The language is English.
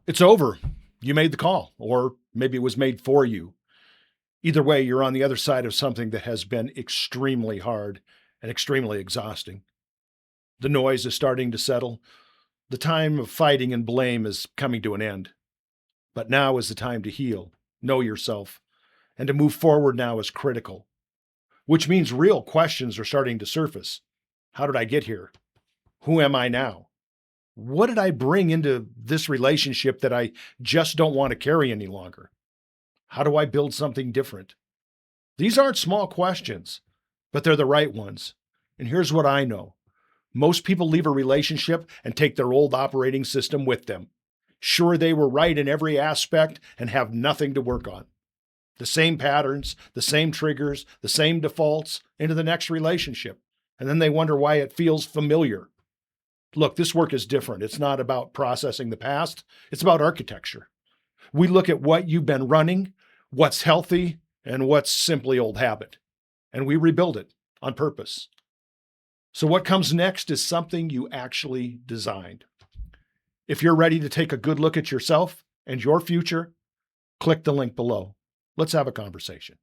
It's over. You made the call, or maybe it was made for you. Either way, you're on the other side of something that has been extremely hard and extremely exhausting. The noise is starting to settle. The time of fighting and blame is coming to an end. But now is the time to heal, know yourself, and to move forward now is critical, which means real questions are starting to surface. How did I get here? Who am I now? What did I bring into this relationship that I just don't want to carry any longer? How do I build something different? These aren't small questions, but they're the right ones. And here's what I know. Most people leave a relationship and take their old operating system with them. Sure, they were right in every aspect and have nothing to work on. The same patterns, the same triggers, the same defaults into the next relationship. And then they wonder why it feels familiar. Look, this work is different. It's not about processing the past. It's about architecture. We look at what you've been running, what's healthy, and what's simply old habit. And we rebuild it on purpose. So what comes next is something you actually designed. If you're ready to take a good look at yourself and your future, click the link below. Let's have a conversation.